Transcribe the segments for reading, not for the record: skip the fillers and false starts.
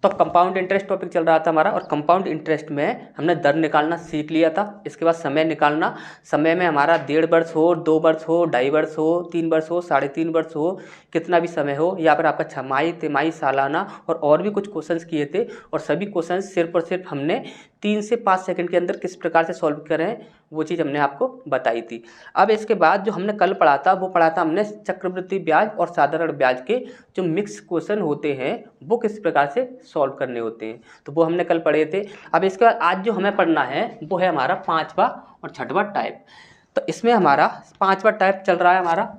तो compound interest topic चल रहा था हमारा, और कंपाउंड इंटरेस्ट में हमने दर निकालना सीख लिया था। इसके बाद समय निकालना, समय में हमारा 1.5 वर्ष हो, 2 वर्ष हो, 2.5 वर्ष हो, 3 वर्ष हो, 3.5 वर्ष हो, कितना भी समय हो। यहाँ पर आपका छमाही, तिमाही, सालाना और भी कुछ क्वेश्चंस किए थे, और सभी क्वेश्चंस सिर्फ और सिर्फ हमने 3 से 5 सेकंड के अंदर किस प्रकार से सॉल्व करें वो चीज़ हमने आपको बताई थी। अब इसके बाद जो हमने कल पढ़ा था वो पढ़ा था हमने चक्रवृद्धि ब्याज और साधारण ब्याज के जो मिक्स क्वेश्चन होते हैं वो किस प्रकार से सॉल्व करने होते हैं, तो वो हमने कल पढ़े थे। अब इसके बाद आज जो हमें पढ़ना है वो है हमारा 5वां और 6वां टाइप। तो इसमें हमारा 5वां टाइप चल रहा है हमारा,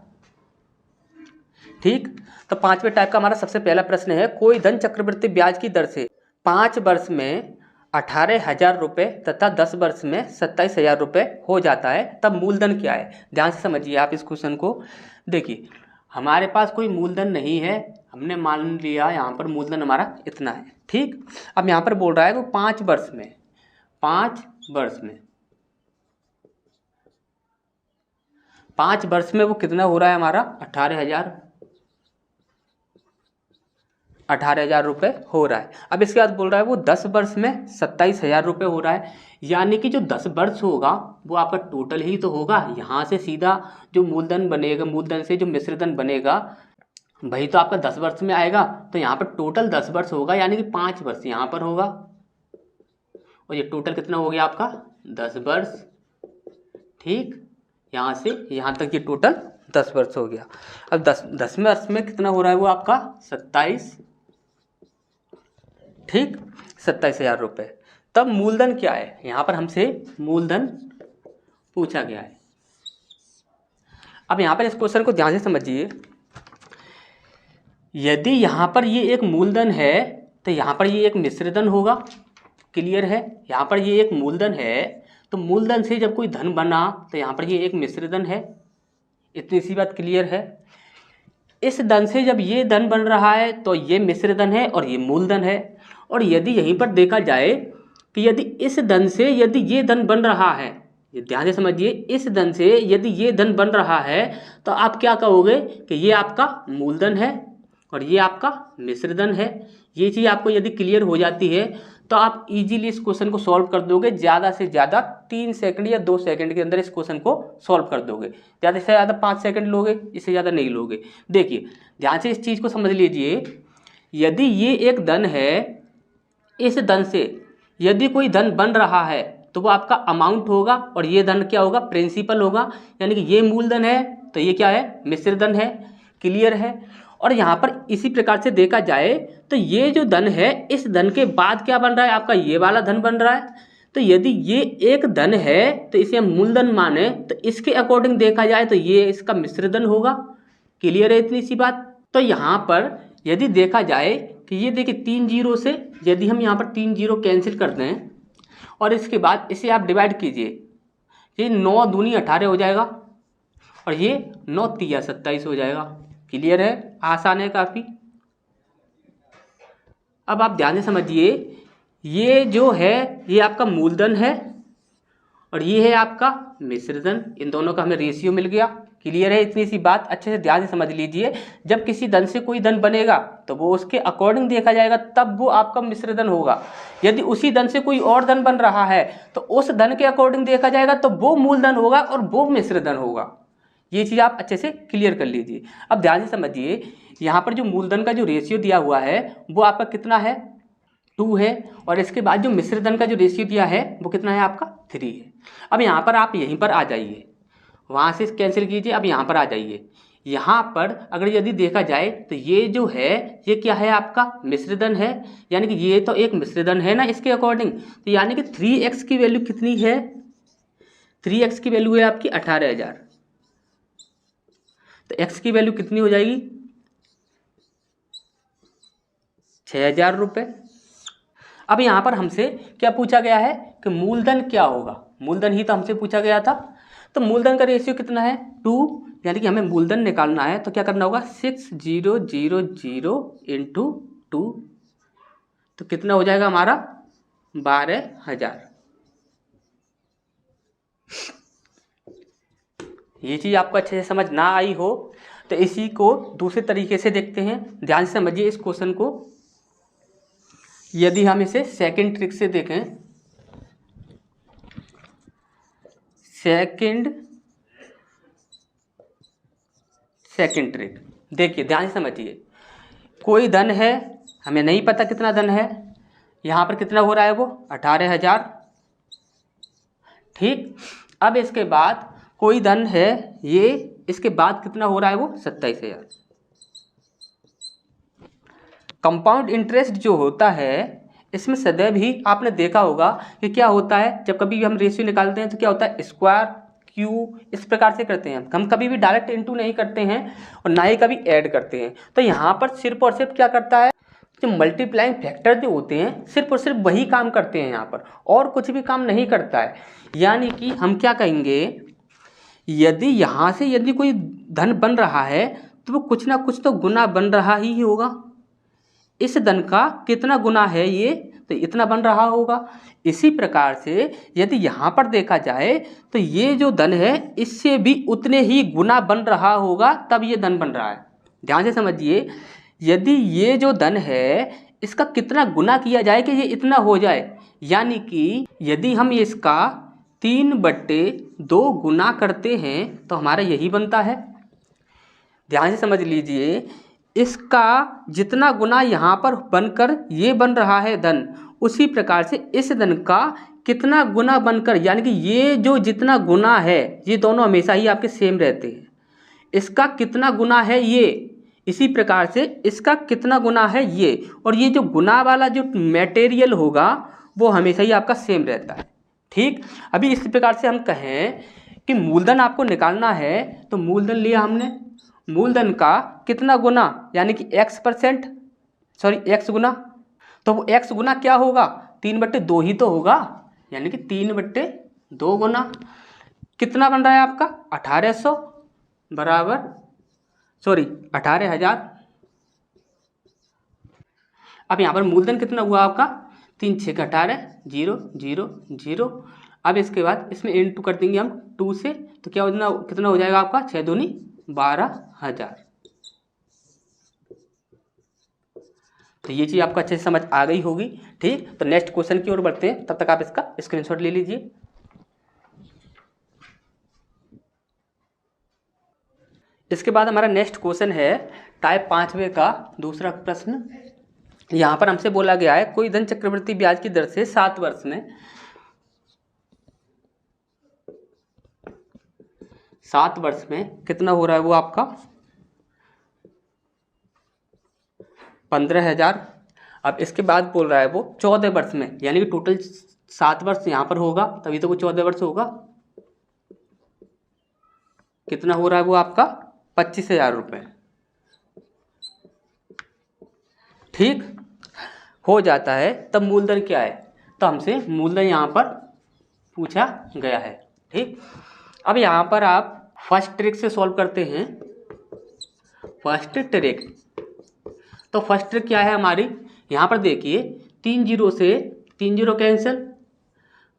ठीक। तो 5वें टाइप का हमारा सबसे पहला प्रश्न है, कोई धन चक्रवृद्धि ब्याज की दर से 5 वर्ष में 18,000 रुपये तथा 10 वर्ष में 27,000 रुपये हो जाता है, तब मूलधन क्या है। ध्यान से समझिए आप इस क्वेश्चन को। देखिए हमारे पास कोई मूलधन नहीं है, हमने मान लिया यहाँ पर मूलधन हमारा इतना है, ठीक। अब यहाँ पर बोल रहा है वो 5 वर्ष में, 5 वर्ष में वो कितना हो रहा है हमारा 18,000 रुपये हो रहा है। अब इसके बाद बोल रहा है वो 10 वर्ष में 27,000 रुपये हो रहा है, यानी कि जो 10 वर्ष होगा वो आपका टोटल ही तो होगा। यहाँ से सीधा जो मूलधन बनेगा, मूलधन से जो मिश्रधन बनेगा वही तो आपका 10 वर्ष में आएगा। तो यहाँ पर टोटल 10 वर्ष होगा, यानी कि 5 वर्ष यहाँ पर होगा, और ये टोटल कितना हो गया आपका 10 वर्ष, ठीक। यहाँ से यहाँ तक ये टोटल 10 वर्ष हो गया। अब 10 वर्ष में कितना हो रहा है वो आपका 27, ठीक, 27,000 रुपये। तब मूलधन क्या है, यहाँ पर हमसे मूलधन पूछा गया है। अब यहाँ पर इस क्वेश्चन को ध्यान से समझिए। यदि यहाँ पर ये एक मूलधन है तो यहाँ पर ये एक मिश्रधन होगा, क्लियर है। यहाँ पर ये एक मूलधन है तो मूलधन से जब कोई धन बना तो यहाँ पर ये एक मिश्रधन है, इतनी सी बात क्लियर है। इस धन से जब ये धन बन रहा है तो ये मिश्रधन है और ये मूलधन है। और यदि यहीं पर देखा जाए कि यदि इस धन से यदि ये धन बन रहा है, ये ध्यान से समझिए, इस धन से यदि ये धन बन रहा है तो आप क्या कहोगे कि ये आपका मूलधन है और ये आपका मिश्रधन है। ये चीज़ आपको यदि क्लियर हो जाती है तो आप इजीली इस क्वेश्चन को सॉल्व कर दोगे। ज़्यादा से ज़्यादा 3 सेकंड या 2 सेकंड के अंदर इस क्वेश्चन को सॉल्व कर दोगे। ज़्यादा से ज़्यादा 5 सेकंड लोगे, इससे ज़्यादा नहीं लोगे। देखिए ध्यान से इस चीज़ को समझ लीजिए। यदि ये एक धन है, इस धन से यदि कोई धन बन रहा है तो वो आपका अमाउंट होगा, और ये धन क्या होगा, प्रिंसिपल होगा। यानी कि ये मूलधन है तो ये क्या है, मिश्रधन है, क्लियर है। और यहाँ पर इसी प्रकार से देखा जाए तो ये जो धन है, इस धन के बाद क्या बन रहा है आपका, ये वाला धन बन रहा है। तो यदि ये एक धन है तो इसे हम मूलधन माने तो इसके अकॉर्डिंग देखा जाए तो ये इसका मिश्रधन होगा, क्लियर है इतनी सी बात। तो यहाँ पर यदि देखा जाए कि ये देखिए 3 जीरो से यदि हम यहाँ पर 3 जीरो कैंसिल कर दें और इसके बाद इसे आप डिवाइड कीजिए, ये 9 दूनी 18 हो जाएगा और ये 9 तिया 27 हो जाएगा, क्लियर है, आसान है काफ़ी। अब आप ध्यान से समझिए, ये जो है ये आपका मूलधन है और ये है आपका मिश्रधन, इन दोनों का हमें रेशियो मिल गया, क्लियर है इतनी सी बात। अच्छे से ध्यान से समझ लीजिए। जब किसी धन से कोई धन बनेगा तो वो उसके अकॉर्डिंग देखा जाएगा, तब वो आपका मिश्रधन होगा। यदि उसी धन से कोई और धन बन रहा है तो उस धन के अकॉर्डिंग देखा जाएगा तो वो मूलधन होगा और वो मिश्रधन होगा। ये चीज़ आप अच्छे से क्लियर कर लीजिए। अब ध्यान से समझिए, यहाँ पर जो मूलधन का जो रेशियो दिया हुआ है वो आपका कितना है, 2 है, और इसके बाद जो मिश्रधन का जो रेशियो दिया है वो कितना है आपका, 3 है। अब यहाँ पर आप यहीं पर आ जाइए, वहाँ से कैंसिल कीजिए, अब यहाँ पर आ जाइए। यहाँ पर अगर यदि देखा जाए तो ये जो है ये क्या है आपका, मिश्रधन है, यानी कि ये तो एक मिश्रधन है ना इसके अकॉर्डिंग। तो यानी कि 3x की वैल्यू कितनी है, 3x की वैल्यू है आपकी 18,000, तो x की वैल्यू कितनी हो जाएगी, 6,000 रुपये। अब यहाँ पर हमसे क्या पूछा गया है कि मूलधन क्या होगा, मूलधन ही तो हमसे पूछा गया था। तो मूलधन का रेशियो कितना है, 2, यानी कि हमें मूलधन निकालना है तो क्या करना होगा, 6,000 इंटू 2, तो कितना हो जाएगा हमारा 12,000। ये चीज़ आपको अच्छे से समझ ना आई हो तो इसी को दूसरे तरीके से देखते हैं। ध्यान से समझिए इस क्वेश्चन को। यदि हम इसे सेकंड ट्रिक से देखें, सेकंड ट्रिक, देखिए ध्यान से समझिए। कोई धन है, हमें नहीं पता कितना धन है, यहाँ पर कितना हो रहा है वो 18,000, ठीक। अब इसके बाद कोई धन है ये, इसके बाद कितना हो रहा है वो 27,000। कंपाउंड इंटरेस्ट जो होता है इसमें सदैव ही आपने देखा होगा कि क्या होता है, जब कभी हम रेशियो निकालते हैं तो क्या होता है, स्क्वायर क्यू इस प्रकार से करते हैं। हम कभी भी डायरेक्ट इनटू नहीं करते हैं और ना ही कभी ऐड करते हैं। तो यहाँ पर सिर्फ और सिर्फ क्या करता है, जो मल्टीप्लाइंग फैक्टर जो होते हैं सिर्फ और सिर्फ वही काम करते हैं यहाँ पर, और कुछ भी काम नहीं करता है। यानी कि हम क्या कहेंगे, यदि यहाँ से यदि कोई धन बन रहा है तो वो कुछ ना कुछ तो गुना बन रहा ही होगा। इस धन का कितना गुना है ये, तो इतना बन रहा होगा। इसी प्रकार से यदि यहाँ पर देखा जाए तो ये जो धन है इससे भी उतने ही गुना बन रहा होगा, तब ये धन बन रहा है। ध्यान से समझिए, यदि ये जो धन है इसका कितना गुना किया जाए कि ये इतना हो जाए, यानी कि यदि हम इसका 3/2 गुना करते हैं तो हमारा यही बनता है। ध्यान से समझ लीजिए, इसका जितना गुना यहाँ पर बनकर ये बन रहा है धन, उसी प्रकार से इस धन का कितना गुना बनकर, यानी कि ये जो जितना गुना है ये दोनों हमेशा ही आपके सेम रहते हैं। इसका कितना गुना है ये, इसी प्रकार से इसका कितना गुना है ये, और ये जो गुना वाला जो मटेरियल होगा वो हमेशा ही आपका सेम रहता है, ठीक। अभी इस प्रकार से हम कहें कि मूलधन आपको निकालना है, तो मूलधन लिया हमने, मूलधन का कितना गुना, यानी कि x गुना, तो वो x गुना क्या होगा, 3/2 ही तो होगा, यानी कि 3/2 गुना कितना बन रहा है आपका 1800 बराबर 18,000। अब यहाँ पर मूलधन कितना हुआ आपका 3 6 18 0 0 0। अब इसके बाद इसमें इंटू कर देंगे हम 2 से, तो क्या कितना हो जाएगा आपका 6 दूनी 12,000। तो ये चीज़ आपको अच्छे से समझ आ गई होगी, ठीक। तो नेक्स्ट क्वेश्चन की ओर बढ़ते हैं, तब तक आप इसका स्क्रीनशॉट ले लीजिए। इसके बाद हमारा नेक्स्ट क्वेश्चन है टाइप 5वें का दूसरा प्रश्न। यहाँ पर हमसे बोला गया है कोई धन चक्रवृद्धि ब्याज की दर से 7 वर्ष में 7 वर्ष में कितना हो रहा है वो आपका 15,000। अब इसके बाद बोल रहा है वो 14 वर्ष में, यानी कि टोटल 7 वर्ष यहाँ पर होगा तभी तो वो 14 वर्ष होगा। कितना हो रहा है वो आपका 25,000 रुपये, ठीक हो जाता है। तब मूलधन क्या है, तो हमसे मूलधन यहाँ पर पूछा गया है, ठीक। अब यहाँ पर आप फर्स्ट ट्रिक से सॉल्व करते हैं। फर्स्ट ट्रिक, तो फर्स्ट ट्रिक क्या है हमारी, यहाँ पर देखिए 3 0 से 3 0 कैंसिल,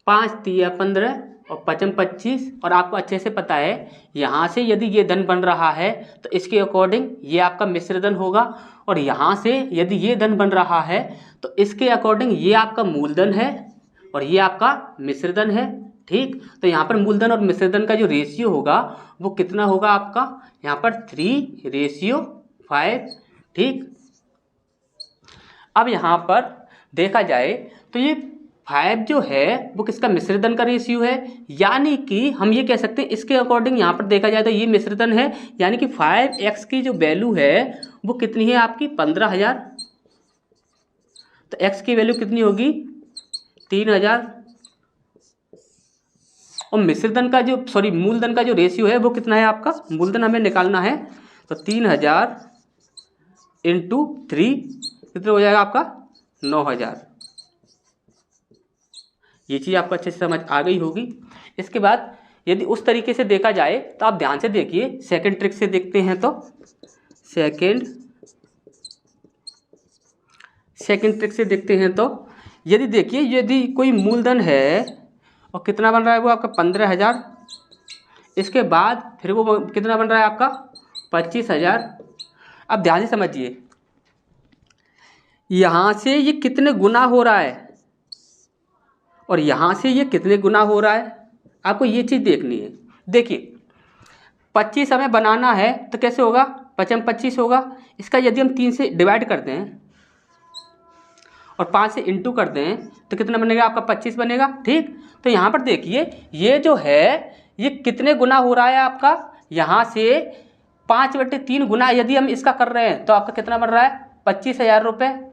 5 3 15 और 5 25, और आपको अच्छे से पता है यहाँ से यदि ये धन बन रहा है तो इसके अकॉर्डिंग ये आपका मिश्र धन होगा, और यहाँ से यदि ये धन बन रहा है तो इसके अकॉर्डिंग ये आपका मूलधन है और ये आपका मिश्र धन है, ठीक। तो यहाँ पर मूलधन और मिश्र धन का जो रेशियो होगा वो कितना होगा आपका, यहाँ पर 3:5, ठीक। अब यहाँ पर देखा जाए तो ये 5 जो है वो किसका मिश्र धन का रेशियो है, यानी कि हम ये कह सकते हैं इसके अकॉर्डिंग यहाँ पर देखा जाए तो ये मिश्र धन है, यानी कि 5x की जो वैल्यू है वो कितनी है आपकी 15,000। तो x की वैल्यू कितनी होगी 3,000, और मिश्र धन का जो मूलधन का जो रेशियो है वो कितना है आपका, मूलधन हमें निकालना है, तो 3,000 इंटू 3 कितना हो जाएगा आपका 9,000। ये चीज़ आपको अच्छे से समझ आ गई होगी। इसके बाद यदि उस तरीके से देखा जाए तो आप ध्यान से देखिए, सेकंड ट्रिक से देखते हैं तो सेकंड ट्रिक से देखते हैं तो यदि देखिए यदि कोई मूलधन है और कितना बन रहा है वो आपका 15,000, इसके बाद फिर वो कितना बन रहा है आपका 25,000। अब ध्यान से समझिए, यहाँ से ये कितने गुना हो रहा है और यहाँ से ये कितने गुना हो रहा है, आपको ये चीज़ देखनी है। देखिए 25 हमें बनाना है तो कैसे होगा, 25 होगा, इसका यदि हम 3 से डिवाइड कर दें और 5 से इंटू कर दें तो कितना बनेगा आपका 25 बनेगा। ठीक, तो यहाँ पर देखिए ये जो है ये कितने गुना हो रहा है आपका, यहाँ से 5/3 गुना यदि हम इसका कर रहे हैं तो आपका कितना बन रहा है 25,000 रुपये।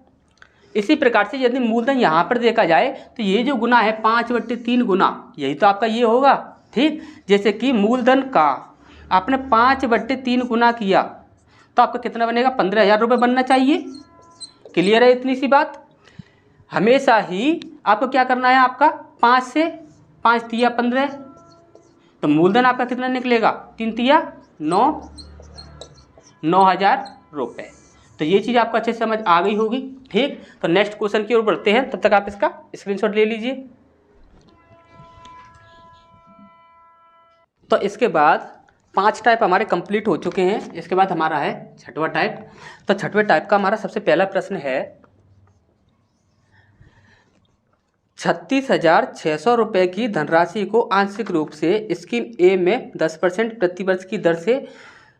इसी प्रकार से यदि मूलधन यहाँ पर देखा जाए तो ये जो गुना है 5/3 गुना, यही तो आपका ये होगा। ठीक, जैसे कि मूलधन का आपने 5/3 गुना किया तो आपका कितना बनेगा 15,000 रुपये बनना चाहिए। क्लियर है इतनी सी बात। हमेशा ही आपको क्या करना है, आपका 5 से 5 तिया 15, तो मूलधन आपका कितना निकलेगा 3 तिया 9,000 रुपये। तो ये चीज़ आपको अच्छे से समझ आ गई होगी। ठीक, तो नेक्स्ट क्वेश्चन की ओर बढ़ते हैं, तब तक आप इसका स्क्रीनशॉट ले लीजिए। तो इसके बाद 5 टाइप हमारे कंप्लीट हो चुके हैं। इसके बाद हमारा है 6वां टाइप। तो 6वें टाइप का हमारा सबसे पहला प्रश्न है 36,600 रुपये की धनराशि को आंशिक रूप से स्कीम ए में 10% प्रतिवर्ष की दर से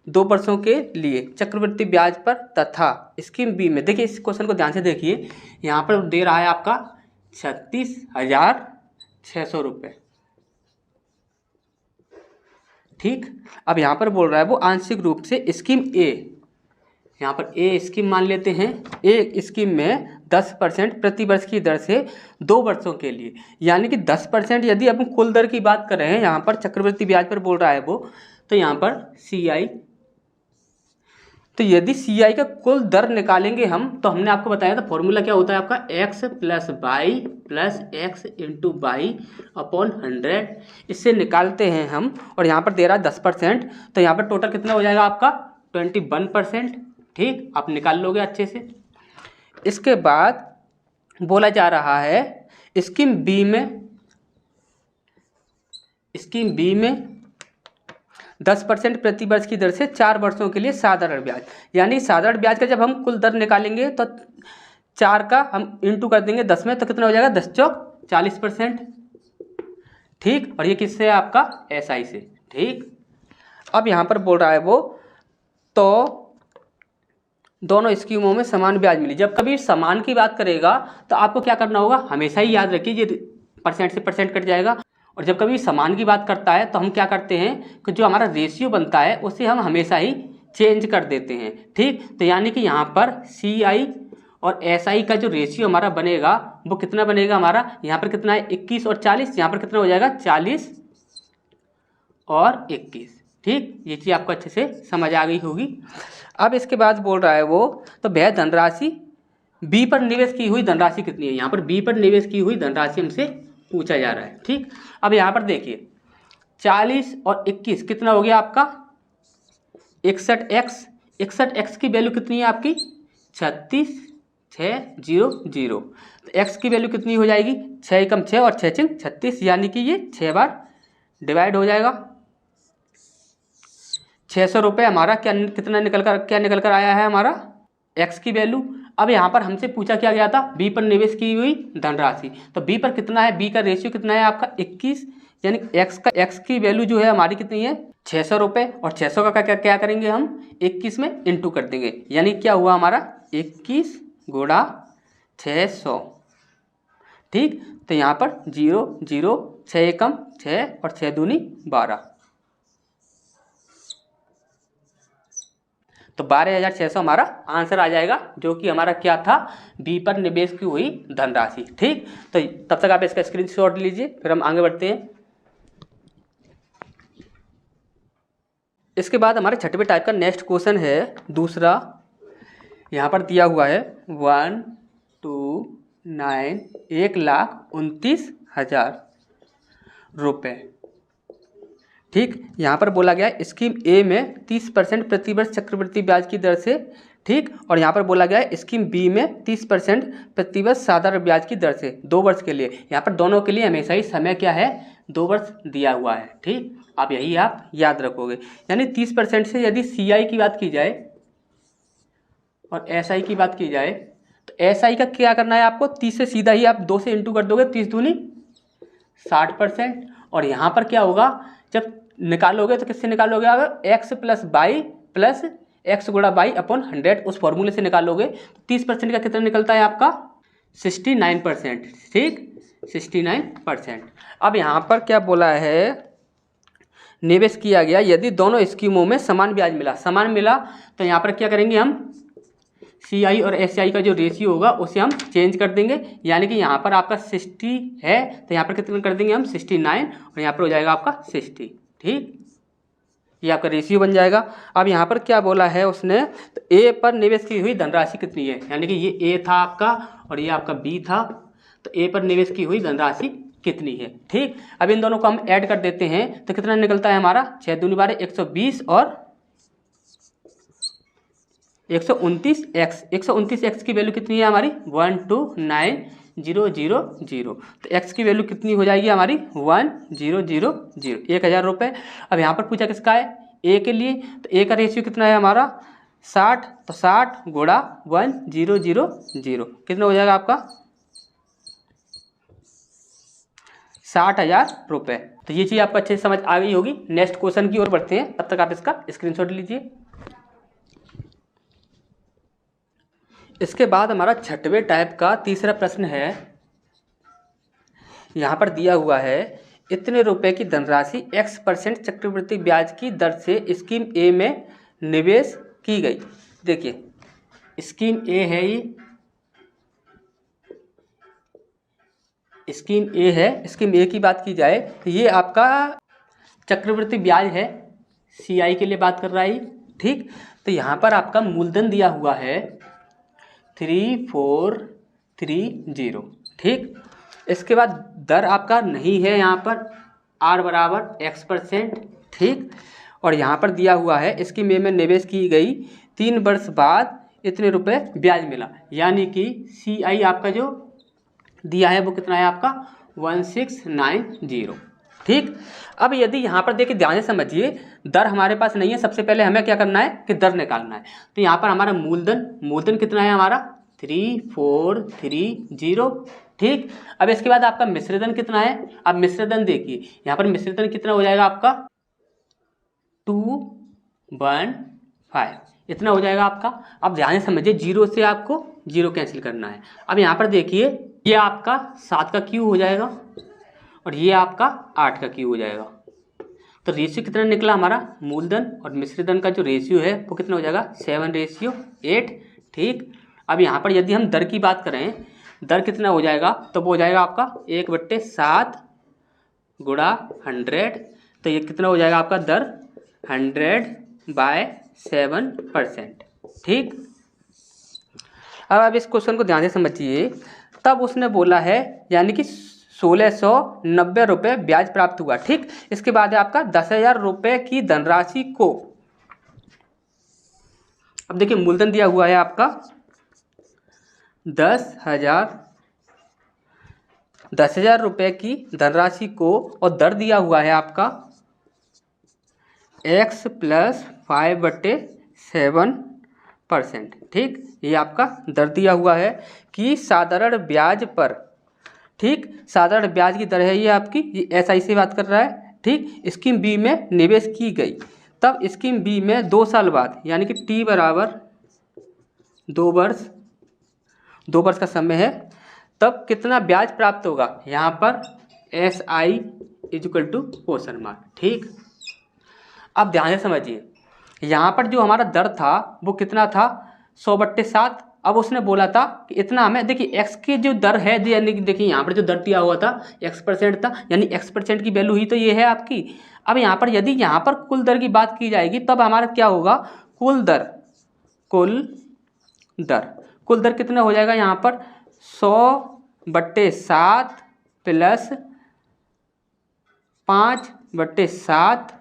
2 वर्षों के लिए चक्रवृद्धि ब्याज पर तथा स्कीम बी में, देखिए इस क्वेश्चन को ध्यान से देखिए, यहाँ पर दे रहा है आपका 36,600 रुपये। ठीक, अब यहाँ पर बोल रहा है वो आंशिक रूप से स्कीम ए, यहाँ पर ए स्कीम मान लेते हैं, ए स्कीम में 10% प्रतिवर्ष की दर से 2 वर्षों के लिए, यानी कि 10% यदि अपन कुल दर की बात कर रहे हैं, यहाँ पर चक्रवृद्धि ब्याज पर बोल रहा है वो, तो यहाँ पर CI, तो यदि CI का कुल दर निकालेंगे हम, तो हमने आपको बताया था फॉर्मूला क्या होता है आपका x + y + x × y upon 100, इससे निकालते हैं हम, और यहाँ पर दे रहा है 10%, तो यहाँ पर टोटल कितना हो जाएगा आपका 21%। ठीक, आप निकाल लोगे अच्छे से। इसके बाद बोला जा रहा है स्कीम बी में 10% प्रतिवर्ष की दर से 4 वर्षों के लिए साधारण ब्याज, यानी साधारण ब्याज का जब हम कुल दर निकालेंगे तो 4 का हम इंटू कर देंगे 10 में, तो कितना हो जाएगा 10 चौक 40%। ठीक, और ये किससे है आपका SI से। ठीक, अब यहाँ पर बोल रहा है वो, तो दोनों स्कीमों में समान ब्याज मिली। जब कभी समान की बात करेगा तो आपको क्या करना होगा, हमेशा ही याद रखिए ये परसेंट से परसेंट कट जाएगा, और जब कभी समान की बात करता है तो हम क्या करते हैं कि जो हमारा रेशियो बनता है उसे हम हमेशा ही चेंज कर देते हैं। ठीक, तो यानी कि यहाँ पर CI और SI का जो रेशियो हमारा बनेगा वो कितना बनेगा हमारा, यहाँ पर कितना है 21 और 40, यहाँ पर कितना हो जाएगा 40 और 21। ठीक, ये चीज़ आपको अच्छे से समझ आ गई होगी। अब इसके बाद बोल रहा है वो, तो वह धनराशि बी पर निवेश की हुई धनराशि कितनी है, यहाँ पर बी पर निवेश की हुई धनराशि हमसे पूछा जा रहा है। ठीक, अब यहाँ पर देखिए 40 और 21 कितना हो गया आपका 61x, 61x की वैल्यू कितनी है आपकी 36,600, तो x की वैल्यू कितनी हो जाएगी 6 × 6 और 6 × 36, यानी कि ये 6 बार डिवाइड हो जाएगा। 600 रुपये हमारा क्या निकल कर आया है हमारा x की वैल्यू। अब यहाँ पर हमसे पूछा क्या गया था b पर निवेश की हुई धनराशि, तो b पर कितना है, b का रेशियो कितना है आपका 21, यानी x की वैल्यू जो है हमारी कितनी है 600 रुपये, और 600 का क्या करेंगे हम 21 में इंटू कर देंगे, यानी क्या हुआ हमारा 21 × 600। ठीक, तो यहाँ पर 0 0 6 × 6 और 6 दूनी 12, तो 12,600 हमारा आंसर आ जाएगा, जो कि हमारा क्या था बी पर निवेश की हुई धनराशि। ठीक, तो तब तक आप इसका स्क्रीनशॉट लीजिए, फिर हम आगे बढ़ते हैं। इसके बाद हमारे 6वें टाइप का नेक्स्ट क्वेश्चन है दूसरा, यहाँ पर दिया हुआ है 1,29,29,000 रुपये। ठीक, यहाँ पर बोला गया है स्कीम ए में 30% प्रतिवर्ष चक्रवृद्धि ब्याज की दर से। ठीक, और यहाँ पर बोला गया है स्कीम बी में 30% प्रतिवर्ष साधारण ब्याज की दर से 2 वर्ष के लिए। यहाँ पर दोनों के लिए हमेशा ही समय क्या है 2 वर्ष दिया हुआ है। ठीक, आप यही आप याद रखोगे, यानी 30% से यदि CI की बात की जाए और SI की बात की जाए, तो तो SI का क्या करना है आपको, 30 से सीधा ही आप 2 से इंटू कर दोगे, 30 दूनी 60%। और यहाँ पर क्या होगा, जब निकालोगे तो किससे निकालोगे, अगर x plus Y plus X गुणा वाई अपॉन 100 उस फॉर्मूले से निकालोगे तो 30% का कितना निकलता है आपका 69%। ठीक, 69%। अब यहाँ पर क्या बोला है, निवेश किया गया यदि दोनों स्कीमों में समान ब्याज मिला। समान मिला तो यहाँ पर क्या करेंगे हम, CI और SI का जो रेशियो होगा उसे हम चेंज कर देंगे, यानी कि यहाँ पर आपका 60 है तो यहाँ पर कितना कर देंगे हम 69 और यहाँ पर हो जाएगा आपका 60। ठीक, ये आपका रेशियो बन जाएगा। अब यहाँ पर क्या बोला है उसने, तो A पर निवेश की हुई धनराशि कितनी है, यानी कि ये A था आपका और ये आपका B था, तो A पर निवेश की हुई धनराशि कितनी है। ठीक, अब इन दोनों को हम ऐड कर देते हैं तो कितना निकलता है हमारा 6 दूनी 12 120 और 129x। 129x की वैल्यू कितनी है हमारी 129000। तो x की वैल्यू कितनी हो जाएगी हमारी 1000, 1000 रुपये। अब यहाँ पर पूछा किसका है, A के लिए, तो A का रेशियो कितना है हमारा 60, तो 60 गुणा 1000 कितना हो जाएगा आपका 60,000 रुपये। तो ये चीज़ आपको अच्छे से समझ आ गई होगी। नेक्स्ट क्वेश्चन की ओर बढ़ते हैं, तब तक आप इसका स्क्रीनशॉट लीजिए। इसके बाद हमारा छठवें टाइप का तीसरा प्रश्न है, यहाँ पर दिया हुआ है इतने रुपए की धनराशि x% चक्रवृद्धि ब्याज की दर से स्कीम A में निवेश की गई। देखिए स्कीम A है, ये स्कीम A है। स्कीम A की बात की जाए तो ये आपका चक्रवृद्धि ब्याज है, CI के लिए बात कर रहा है। ठीक, तो यहाँ पर आपका मूलधन दिया हुआ है 3430। ठीक, इसके बाद दर आपका नहीं है यहाँ पर R बराबर x%। ठीक, और यहाँ पर दिया हुआ है स्कीम A में निवेश की गई 3 वर्ष बाद इतने रुपए ब्याज मिला, यानी कि CI आपका जो दिया है वो कितना है आपका 1690। ठीक, अब यदि यहाँ पर देखिए ध्यान से समझिए, दर हमारे पास नहीं है, सबसे पहले हमें क्या करना है कि दर निकालना है। तो यहाँ पर हमारा मूलधन कितना है हमारा 3430। ठीक, अब इसके बाद आपका मिश्रधन कितना है, अब मिश्रधन देखिए यहाँ पर मिश्रधन कितना हो जाएगा आपका 215 इतना हो जाएगा आपका। अब ध्यान से समझिए, 0 से आपको 0 कैंसिल करना है। अब यहाँ पर देखिए ये आपका 7 का क्यू हो जाएगा और ये आपका 8 का क्यू हो जाएगा। तो रेशियो कितना निकला हमारा, मूलधन और मिश्रधन का जो रेशियो है वो कितना हो जाएगा 7:8। ठीक, अब यहाँ पर यदि हम दर की बात करें, दर कितना हो जाएगा, तो वो हो जाएगा आपका 1/7 गुणा 100। तो ये कितना हो जाएगा आपका दर 100/7%। ठीक, अब आप इस क्वेश्चन को ध्यान से समझिए। तब उसने बोला है यानी कि 1690 रुपये ब्याज प्राप्त हुआ। ठीक, इसके बाद है आपका 10,000 रुपये की धनराशि को, अब देखिए मूलधन दिया हुआ है आपका 10,000 रुपये की धनराशि को और दर दिया हुआ है आपका x + 5/7%। ठीक, ये आपका दर दिया हुआ है कि साधारण ब्याज पर, ठीक, साधारण ब्याज की दर है ये आपकी, ये SI से बात कर रहा है। ठीक, स्कीम B में निवेश की गई, तब स्कीम B में 2 साल बाद यानी कि T बराबर 2 वर्ष का समय है, तब कितना ब्याज प्राप्त होगा, यहाँ पर SI =। ठीक, अब ध्यान से समझिए, यहाँ पर जो हमारा दर था वो कितना था 100/7। अब उसने बोला था कि इतना हमें, देखिए x की जो दर है, यानी कि देखिए यहाँ पर जो दर दिया हुआ था x% था, यानी x% की वैल्यू ही तो ये है आपकी। अब यहाँ पर यदि यहाँ पर कुल दर की बात की जाएगी तब हमारा क्या होगा, कुल दर कितना हो जाएगा यहाँ पर 100/7 प्लस 5/7।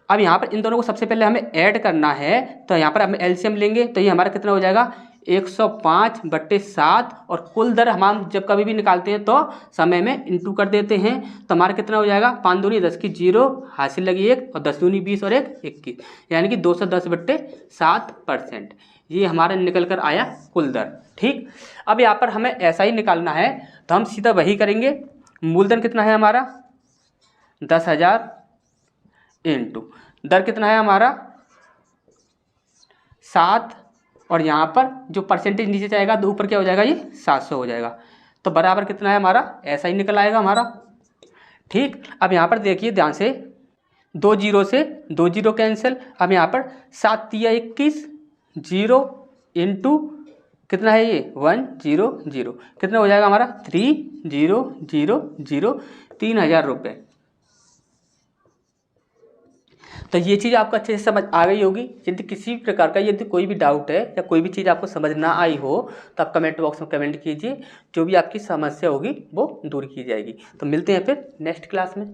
अब यहाँ पर इन दोनों को सबसे पहले हमें ऐड करना है, तो यहाँ पर हमें एलसीएम लेंगे तो ये हमारा कितना हो जाएगा 105/7 और कुल दर हम जब कभी भी निकालते हैं तो समय में इंटू कर देते हैं। तो हमारा कितना हो जाएगा, 5 दूनी 10 की 0, हासिल लगी 1 और 10 दूनी 20 और 1 21, यानी कि 210/7%। ये हमारा निकल कर आया कुल दर। ठीक, अब यहाँ पर हमें ऐसा ही निकालना है तो हम सीधा वही करेंगे। मूलधन कितना है हमारा 10,000 इंटू दर कितना है हमारा 7 और यहाँ पर जो परसेंटेज नीचे जाएगा तो ऊपर क्या हो जाएगा, ये 700 हो जाएगा। तो बराबर कितना है हमारा, ऐसा ही निकल आएगा हमारा। ठीक, अब यहाँ पर देखिए ध्यान से, 2 जीरो से 2 जीरो कैंसिल। अब यहाँ पर 7 तिया 21, 0 इंटू कितना है ये 100, कितना हो जाएगा हमारा 3000, 3000 रुपये। तो ये चीज़ आपको अच्छे से समझ आ गई होगी। यदि किसी प्रकार का यदि कोई भी डाउट है या कोई भी चीज़ आपको समझ ना आई हो तो आप कमेंट बॉक्स में कमेंट कीजिए, जो भी आपकी समस्या होगी वो दूर की जाएगी। तो मिलते हैं फिर नेक्स्ट क्लास में।